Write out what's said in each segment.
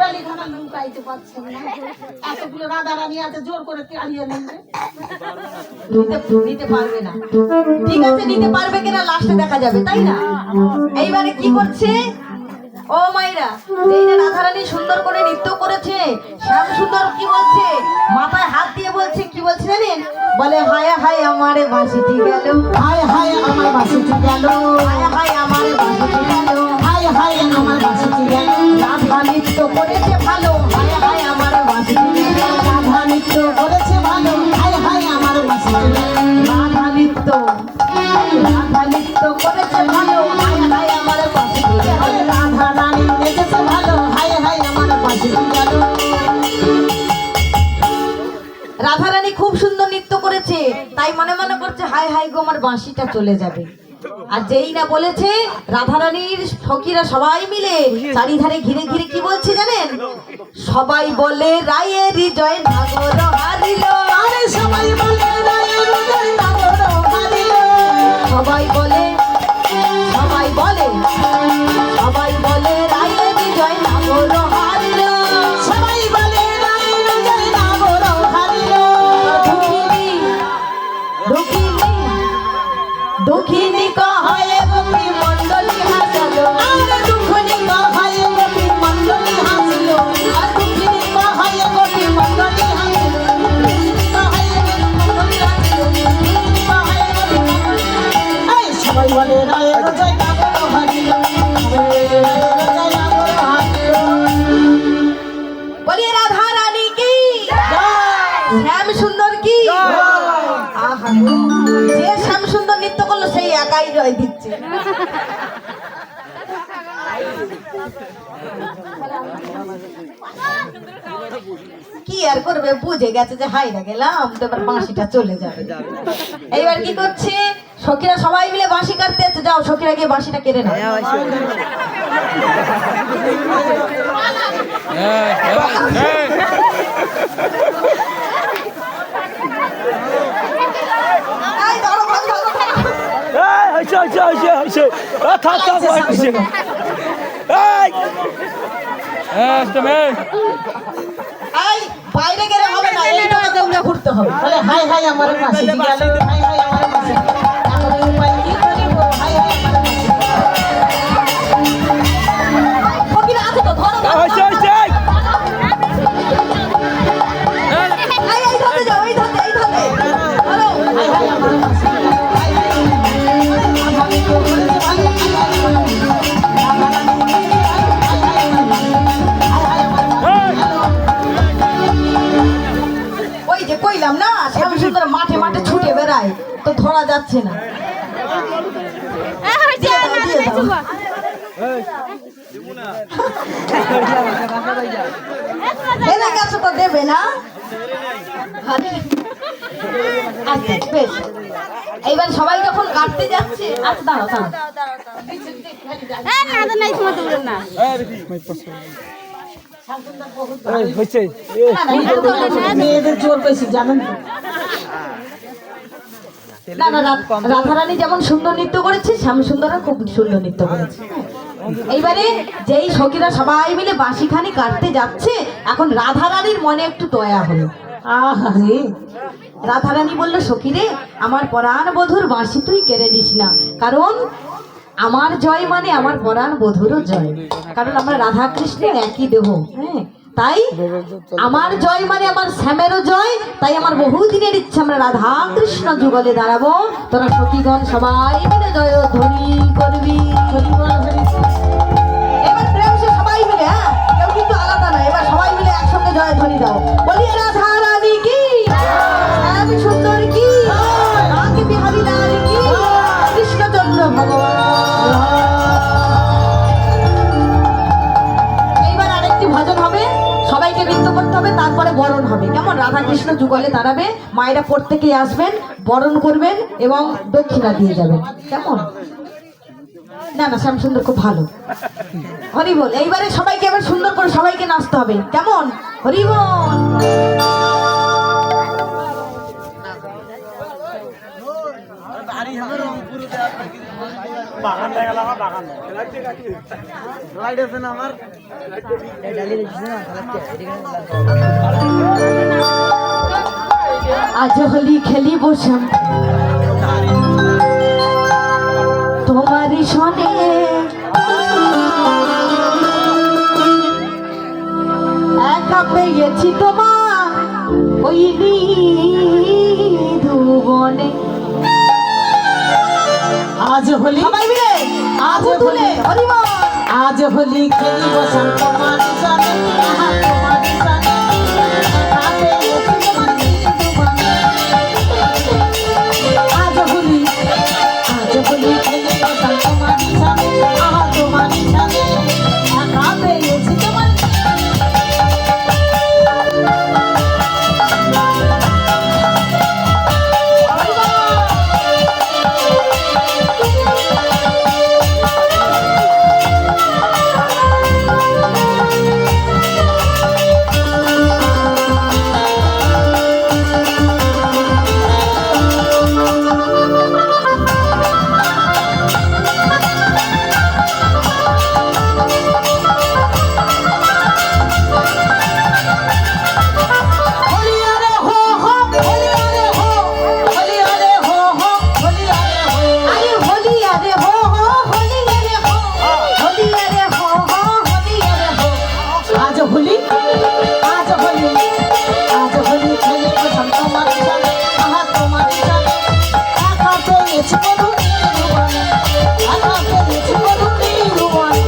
কোয়ালিখানা লুকাইতে পারছেন না, এতগুলো রাধারানী আছে, জোর করে তাড়িয়ে নেবে। নিতে পারবে না, ঠিক আছে, নিতে পারবে কিনা লাস্টে দেখা যাবে, তাই না? এইবারে কি করছে ও মাইরা, এই যে রাধারানী সুন্দর করে নৃত্য করেছে, শ্যাম সুন্দর কি বলছে, মাথায় হাত দিয়ে বলছে, কি বলছে জানেন? বলে হায় হায় আমারে বাঁশিটি গেল, হায় হায় আমার বাসিটি গেল, হায় হায় আমারে বাঁশিটি গেল, হায় হায় আমার বাসিটি গেল। রাধা নৃত্য করেছে ভালো, হায় হায় আমার বাঁশিটি গেল, রাধা নৃত্য করেছে ভালো, হায় হায় আমার বাসিটি গেল। রাধা নৃত্য করেছে ভালো, হায় হায় আমার বাঁশিটি গেল। রাধা রানী নেচেছে ভালো, হায় হায় আমার বাসিটি গেল। রাধারানী খুব সুন্দর নৃত্য করেছে, তাই মনে মনে করছে হায় হায় গো আমার বাঁশিটা চলে যাবে। আর যেই না বলেছে, রাধারানীর সখীরা সবাই মিলে চারিধারে ঘিরে ঘিরে কি বলছে জানেন? সবাই বলে রায়ের হৃদয় নাগর হারিল, আরে সবাই বলে রায়ের হৃদয় নাগর হারিল, সবাই বলে সবাই বলে সবাই বলে রায়ের হৃদয় নাগর হারিল। সবাই বলে রায়ের হৃদয় নাগর হারিল। দুঃখিনী দুঃখিনী দুঃখিনী কহে গোপী মণ্ডলী হাসালো, আরে দুঃখিনী কহায় গোপী মণ্ডলী হাসিল, আর দুঃখিনী কহায় গোপী মণ্ডলী হাসিল, দুঃখিনী কহায় গোপী মণ্ডলী হাসিল, দুঃখিনী কহায় গোপী মণ্ডলী হাসিল। এই সবাই বলে রায়ের হৃদয় নাগর হারিল, সবাই বলে রায়ের হৃদয় নাগর হারিল। বলিয়ে রাধা রানী কি, শ্যাম সুন্দর কি। আহা, যে শ্যাম সুন্দর নৃত্য করলো সেই একাই জয় দিচ্ছে। কি আর করবে, বুঝে গেছে যে হাইরা গেলাম তো এবার বাঁশিটা চলে যাবে। এইবার কি করছে, সখীরা সবাই মিলে বাঁশি কাটতে যাচ্ছে, যাও সখীরা গিয়ে বাঁশিটা কেটে নাও। এই ধরো, ধরো, ধরো, ধরো। এই বাইরে গেলে হবে না, এইটা দৌড়ে ঘুরতে হবে। বলে হায় হায় আমার বাসিটি গেল, হায় হায় আমার বাসিটি গেল। এখন এই উপায় কি করিব, হায় হায় আমার বাসিটি গেল। সখীরা আছে তো, ধরো, ধরো। এই ধরতে যাও, এই ধরতে, এই ধরতে। ধরো। হায় হায় আমার বাসিটি গেল, হায় হায় আমার বাসিটি গেল। রাধা নৃত্য করেছে ভালো, হায় হায় আমার বাসিটি গেল। রাধা রানী নেচেছে ভালো, হায় হায় আমার বাসিটি গেল, হায় হায় আমার বাসিটি গেল। ওই যে কইলাম না, শ্যাম সুন্দর মাঠে মাঠে ছুটে বেড়ায়, তো ধরা যাচ্ছে না। দিয়ে দাও, দিয়ে দাও। এনে গেছো তো দেবে না। আচ্ছা, বেশ। এইবার সবাই যখন কাটতে যাচ্ছে, আচ্ছা দাঁড়াও দাঁড়াও। মেয়েদের জোর বেশি জানেন তো। না না, রাধারানী যেমন সুন্দর নৃত্য করেছে, শ্যাম সুন্দরও খুব সুন্দর নৃত্য করেছে। এইবারে যেই সখীরা সবাই মিলে বাঁশিখানি কাটতে যাচ্ছে, এখন রাধারানীর মনে একটু দয়া হলো। আহারে রাধারানী বললো, সখী রে, আমার পরাণ বধুর বাঁশি তুই কেড়ে দিস না, কারণ আমার জয় মানে আমার পরাণ বধুরও জয়, কারণ আমরা রাধা কৃষ্ণের একই দেহ। হ্যাঁ, তাই আমার জয় মানে আমার শ্যামেরও জয়, তাই আমার বহুদিনের ইচ্ছা আমরা রাধা কৃষ্ণ যুগলে দাঁড়াবো। তোরা সখীগণ সবাই মিলে জয় ধ্বনি করবি। এবার প্রেম সে সবাই মিলে, হ্যাঁ, কেউ কিন্তু আলাদা না, এবার সবাই মিলে একসঙ্গে জয় ধ্বনি দাও। বলিয়ে রাধা রানী কি, শ্যাম সুন্দর কি, রাধে বিহারী লাল কি, কৃষ্ণচন্দ্র ভগবান। এইবার আরেকটি ভজন হবে, সবাইকে নৃত্য করতে হবে, তারপরে বরণ হবে। কেমন? রাধা কৃষ্ণ যুগলে দাঁড়াবে, মায়েরা প্রত্যেকেই আসবেন, বরণ করবেন এবং দক্ষিণা দিয়ে যাবেন। কেমন? না না, শ্যাম সুন্দর খুব ভালো। হরি বল। এইবারে সবাইকে এবার সুন্দর করে সবাইকে নাচতে হবে। কেমন? হরি বল। আজ হোলি খেলিব শ্যাম তোমারই সনে একা পেয়েছি তোমার ওই ধুবনে। আজ হোলি সবাই মিলে আজ তুলে হোলি হরিবল। আজ হোলি খেলিব শ্যাম তোমার সনে আহা তোমার সনে রাতে এসে তোমার দুবনে। আজ হোলি খেলিব শ্যাম তোমার সনে আহা তোমার সনে রাতে এসে তোমার আরে হোলি আরে হো হো হোলি আরে হো হোলি আরে হো হো হোলি আরে হো। আজ হোলি খেলিব শ্যাম তোমার সনে আহা তোমার সনে একা পেয়েছি বধূ নির্ভুবনে একা পেয়েছি বধূ নির্ভুবনে।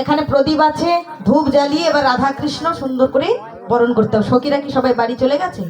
এখানে প্রদীপ আছে, ধূপ জ্বালিয়ে এবার রাধা কৃষ্ণ সুন্দর করে বরণ করতে হবে। সখীরা কি সবাই বাড়ি চলে গেছে?